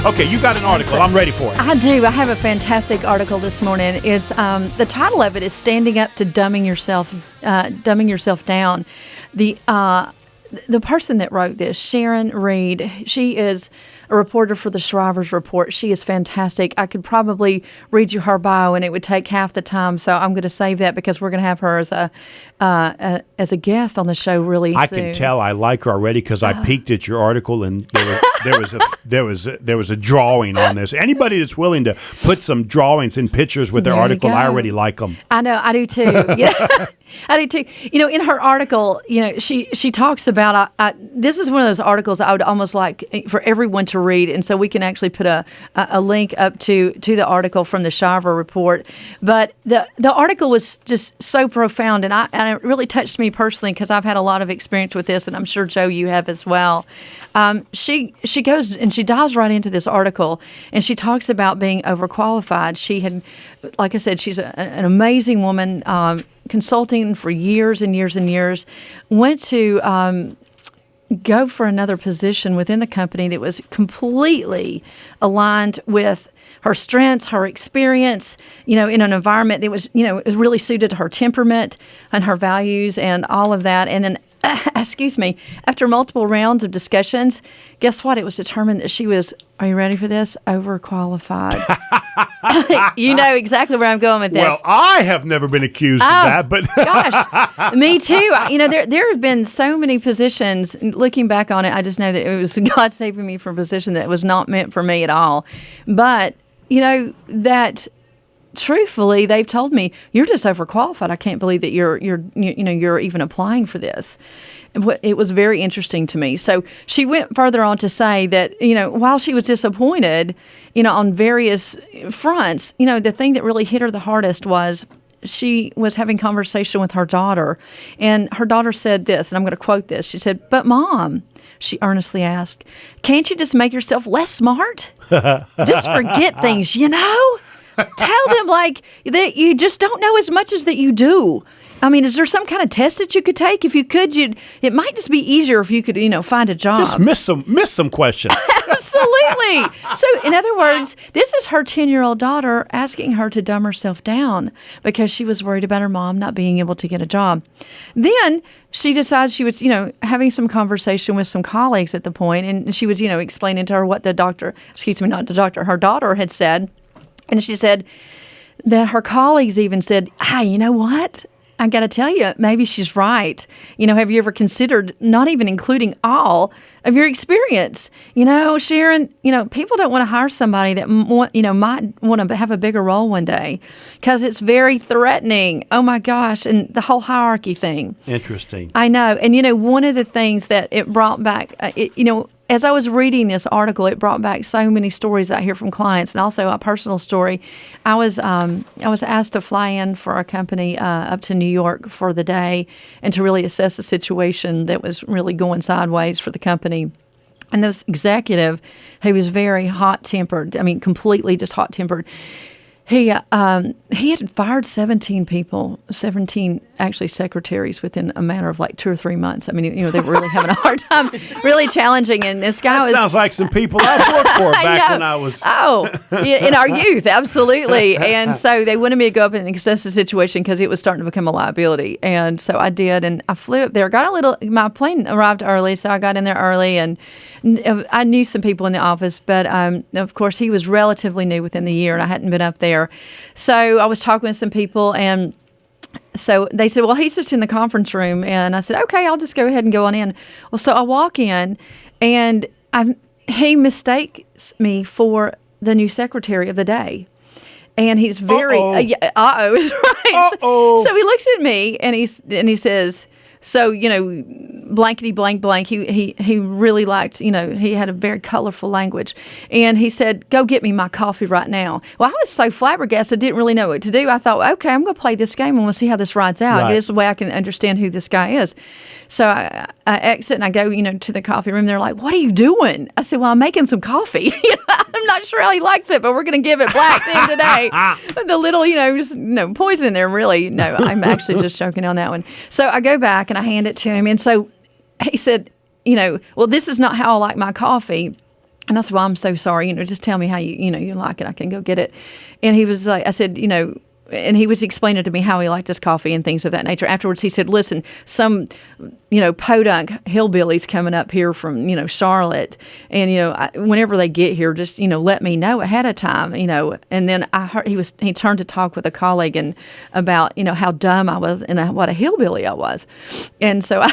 Okay, you got an article. I'm ready for it. I do. I have a fantastic article this morning. It's the title of it is "Standing Up to Dumbing Yourself Down." The person that wrote this, Sharon Reed, she is a reporter for the Shriver's Report. She is fantastic. I could probably read you her bio, and it would take half the time. So I'm going to save that because we're going to have her as a guest on the show really soon. I can tell I like her already because I peeked at your article, and there was a drawing on this. Anybody that's willing to put some drawings and pictures with their article, I already like them. I know, I do too. Yeah, I do too. In her article, she talks about. This is one of those articles I would almost like for everyone to read, and so we can actually put a link up to the article from the Shriver Report. But the article was just so profound, and it really touched me personally because I've had a lot of experience with this, and I'm sure, Joe, you have as well. She goes and she dives right into this article, and she talks about being overqualified. She had, like I said, she's an amazing woman, consulting for years and years and years, went to go for another position within the company that was completely aligned with her strengths, her experience, in an environment that was, was really suited to her temperament and her values and all of that. And then, after multiple rounds of discussions, guess what? It was determined that she was, are you ready for this? Overqualified. You know exactly where I'm going with this. Well, I have never been accused of that, but gosh, me too. There have been so many positions. Looking back on it, I just know that it was God saving me from a position that was not meant for me at all. But that. Truthfully, they've told me you're just overqualified. I can't believe that you're even applying for this. It was very interesting to me. So she went further on to say that while she was disappointed, on various fronts, the thing that really hit her the hardest was she was having conversation with her daughter, and her daughter said this, and I'm going to quote this. She said, "But Mom," she earnestly asked, "can't you just make yourself less smart? Just forget things, Tell them that you just don't know as much as that you do. I mean, is there some kind of test that you could take? If you could, it might just be easier if you could, find a job." Just miss some questions. Absolutely. So, in other words, this is her 10-year-old daughter asking her to dumb herself down because she was worried about her mom not being able to get a job. Then she decided she was, having some conversation with some colleagues at the point, and she was, explaining to her what her daughter had said. And she said that her colleagues even said, "Hey, you know what? I got to tell you, maybe she's right. Have you ever considered not even including all of your experience? Sharon, people don't want to hire somebody that might want to have a bigger role one day because it's very threatening. Oh my gosh. And the whole hierarchy thing." Interesting. I know. And, one of the things that it brought back, as I was reading this article, it brought back so many stories I hear from clients, and also a personal story. I was asked to fly in for a company up to New York for the day and to really assess the situation that was really going sideways for the company. And this executive, who was very hot-tempered, completely just hot-tempered, he had fired 17 people, 17 actually secretaries within a matter of 2 or 3 months. They were really having a hard time, really challenging. And this guy sounds like some people I've worked for back when I was. In our youth, absolutely. And so they wanted me to go up and assess the situation because it was starting to become a liability. And so I did, and I flew up there. My plane arrived early, so I got in there early, and I knew some people in the office, but of course he was relatively new within the year, and I hadn't been up there. So I was talking with some people, and so they said, "Well, he's just in the conference room." And I said, "Okay, I'll just go ahead and go on in." Well, so I walk in, and he mistakes me for the new secretary of the day. And he's very, is right. So he looks at me, and he says, "So, blankety blank blank." He really liked, he had a very colorful language. And he said, "Go get me my coffee right now." Well, I was so flabbergasted, I didn't really know what to do. I thought, okay, I'm going to play this game and we'll see how this rides out. Right. This is the way I can understand who this guy is. So I exit and I go, to the coffee room. They're like, "What are you doing?" I said, "Well, I'm making some coffee." I'm not sure how he likes it, but we're going to give it black to him today. The little, just poison in there, really. No, I'm actually just joking on that one. So I go back and I hand it to him. And so he said, "Well, this is not how I like my coffee." And I said, well, I'm so sorry. Just tell me how you like it. I can go get it. And he was like, I said, and he was explaining to me how he liked his coffee and things of that nature. Afterwards, he said, listen, some, podunk hillbillies coming up here from, Charlotte. And, whenever they get here, just, let me know ahead of time, And then I heard he turned to talk with a colleague and about, how dumb I was and what a hillbilly I was. And so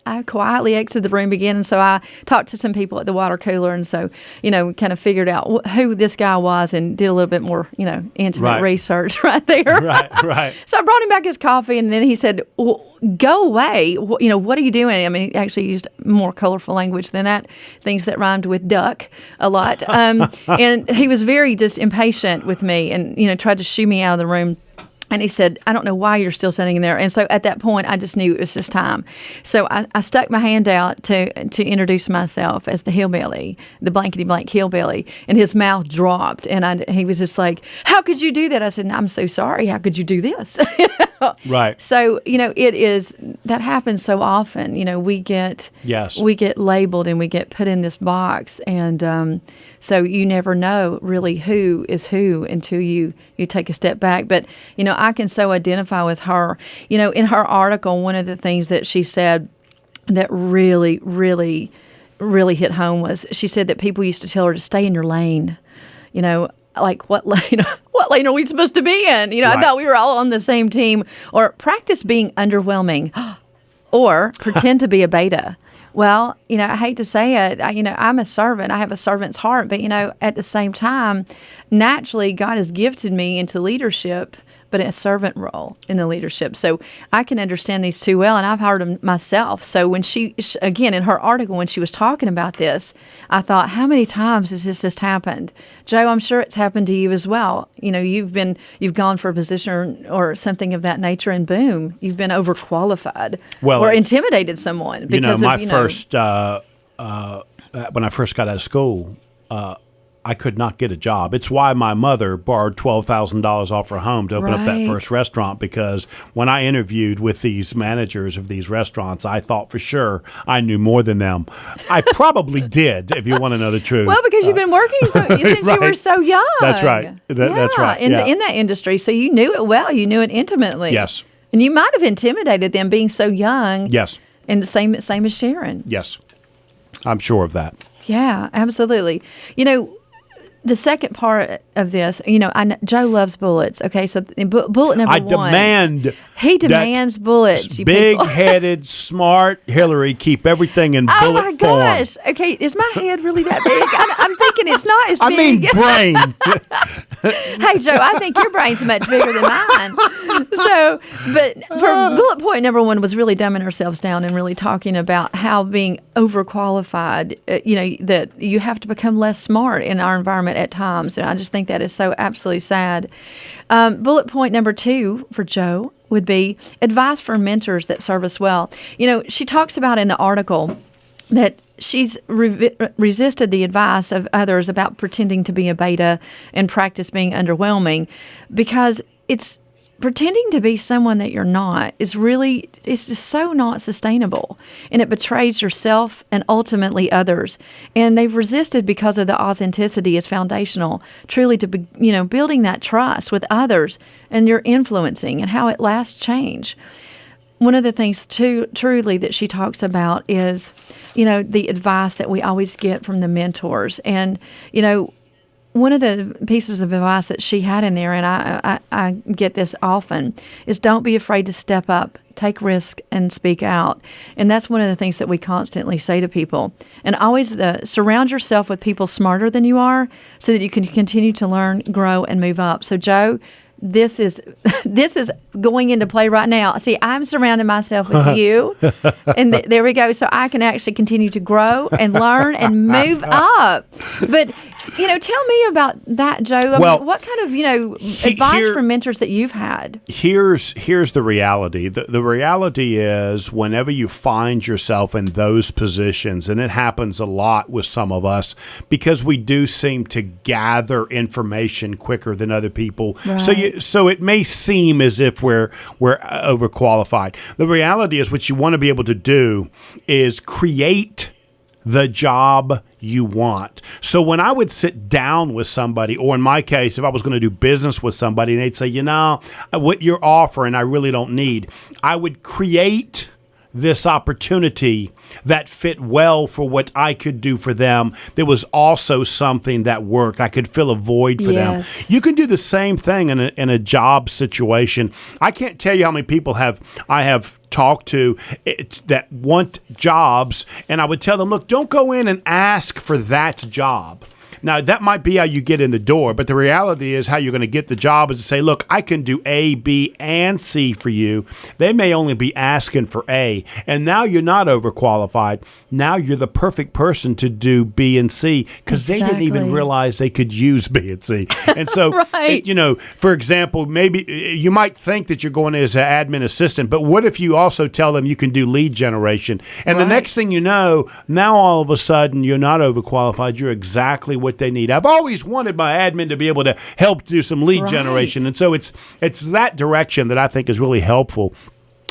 I quietly exited the room again, and so I talked to some people at the water cooler, and so, kind of figured out who this guy was and did a little bit more, intimate research right there. Right. So I brought him back his coffee, and then he said, well, go away. What are you doing? I mean, he actually used more colorful language than that, things that rhymed with duck a lot. And he was very just impatient with me and, tried to shoo me out of the room. And he said, I don't know why you're still sitting in there. And so at that point, I just knew it was his time. So I stuck my hand out to introduce myself as the hillbilly, the blankety-blank hillbilly. And his mouth dropped. And he was just like, how could you do that? I said, I'm so sorry. How could you do this? Right. So, that happens so often. We get labeled and we get put in this box. And so you never know really who is who until you take a step back. But, I can so identify with her. In her article, one of the things that she said that really, really, really hit home was she said that people used to tell her to stay in your lane. Like what lane are we supposed to be in? Right. I thought we were all on the same team. Or practice being underwhelming, or pretend to be a beta. Well, I hate to say it. I'm a servant. I have a servant's heart, but at the same time, naturally, God has gifted me into leadership, but a servant role in the leadership. So I can understand these two well, and I've heard them myself. So when she again, in her article, when she was talking about this, I thought, how many times has this just happened? Joe, I'm sure it's happened to you as well. You've gone for a position or something of that nature, and boom, you've been overqualified or intimidated someone because first, when I first got out of school, I could not get a job. It's why my mother borrowed $12,000 off her home to open up that first restaurant, because when I interviewed with these managers of these restaurants, I thought for sure I knew more than them. I probably did, if you want to know the truth. Well, because you've been working since you were so young. That's right. That's right. In that industry, so you knew it well. You knew it intimately. Yes. And you might have intimidated them being so young. Yes. And the same as Sharon. Yes. I'm sure of that. Yeah, absolutely. The second part of this, Joe loves bullets. Okay, so bullet number one. He demands bullets. Big-headed, smart Hilary keep everything in bullet form. Oh, my gosh. Okay, is my head really that big? I'm thinking it's not as big. I mean brain. Hey, Joe, I think your brain's much bigger than mine. But for bullet point number one was really dumbing ourselves down and really talking about how being overqualified, that you have to become less smart in our environment at times. And I just think that is so absolutely sad. Bullet point number two for Joe would be advice for mentors that serve us well. She talks about in the article that she's resisted the advice of others about pretending to be a beta and practice being underwhelming, because it's pretending to be someone that you're not it's just so not sustainable, and it betrays yourself and ultimately others. And they've resisted because of the authenticity is foundational, truly to be, building that trust with others and your influencing and how it lasts change. One of the things truly that she talks about is, the advice that we always get from the mentors. And, one of the pieces of advice that she had in there, and I get this often, is don't be afraid to step up, take risk, and speak out. And that's one of the things that we constantly say to people. And always surround yourself with people smarter than you are so that you can continue to learn, grow, and move up. So, Joe, this is going into play right now. See, I'm surrounding myself with you, and there we go. So I can actually continue to grow and learn and move up. But tell me about that, Joe. What kind of advice from mentors that you've had? Here's the reality. The reality is, whenever you find yourself in those positions, and it happens a lot with some of us, because we do seem to gather information quicker than other people. Right. So it may seem as if we're overqualified. The reality is, what you want to be able to do is create the job you want. So when I would sit down with somebody, or in my case, if I was going to do business with somebody and they'd say, what you're offering, I really don't need, I would create this opportunity that fit well for what I could do for them. There was also something that worked. I could fill a void for them. You can do the same thing in a job situation. I can't tell you how many people I have talked to that want jobs, and I would tell them, look, don't go in and ask for that job. Now, that might be how you get in the door, but the reality is how you're going to get the job is to say, look, I can do A, B, and C for you. They may only be asking for A, and now you're not overqualified. Now you're the perfect person to do B and C because they didn't even realize they could use B and C. And so, for example, maybe you might think that you're going as an admin assistant, but what if you also tell them you can do lead generation? And the next thing you know, now all of a sudden you're not overqualified. You're exactly what they need. I've always wanted my admin to be able to help do some lead generation. And so it's that direction that I think is really helpful.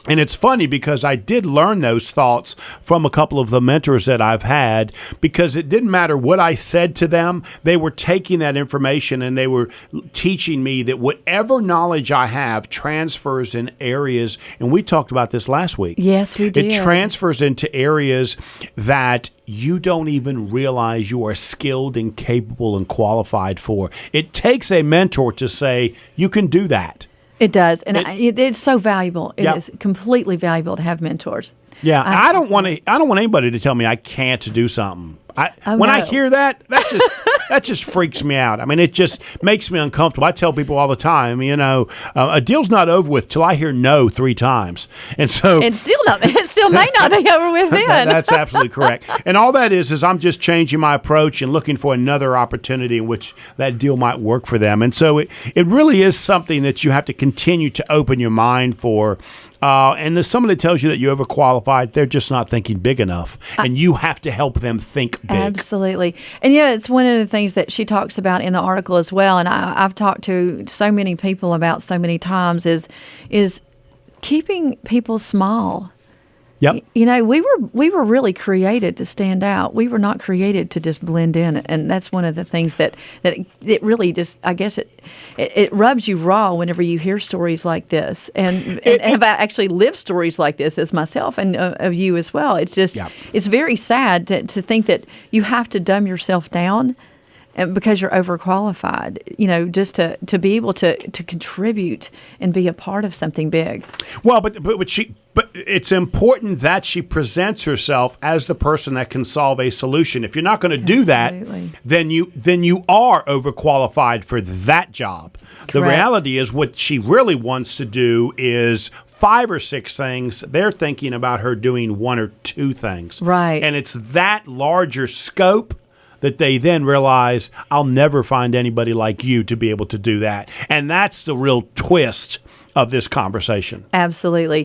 And it's funny because I did learn those thoughts from a couple of the mentors that I've had, because it didn't matter what I said to them. They were taking that information and they were teaching me that whatever knowledge I have transfers in areas, and we talked about this last week. Yes, we did. It transfers into areas that you don't even realize you are skilled and capable and qualified for. It takes a mentor to say, you can do that. It does, and it's so valuable. It is completely valuable to have mentors. Yeah, I don't want anybody to tell me I can't do something. I hear that just freaks me out. I mean, it just makes me uncomfortable. I tell people all the time, a deal's not over with till I hear no 3 times, and so it still may not be over with then. That's absolutely correct. And all that is I'm just changing my approach and looking for another opportunity in which that deal might work for them. And so it really is something that you have to continue to open your mind for. And there's somebody that tells you that you're overqualified, they're just not thinking big enough. And you have to help them think big. Absolutely. And it's one of the things that she talks about in the article as well. And I've talked to so many people about so many times is keeping people small. Yep. We were really created to stand out. We were not created to just blend in, and that's one of the things that it really just, I guess it rubs you raw whenever you hear stories like this, and have actually lived stories like this as myself and of you as well. It's just it's very sad to think that you have to dumb yourself down. And because you're overqualified, just to be able to contribute and be a part of something big. Well, but it's important that she presents herself as the person that can solve a solution. If you're not going to do that, then you are overqualified for that job. Correct. The reality is what she really wants to do is 5 or 6 things. They're thinking about her doing 1 or 2 things. Right. And it's that larger scope that they then realize, I'll never find anybody like you to be able to do that. And that's the real twist of this conversation. Absolutely.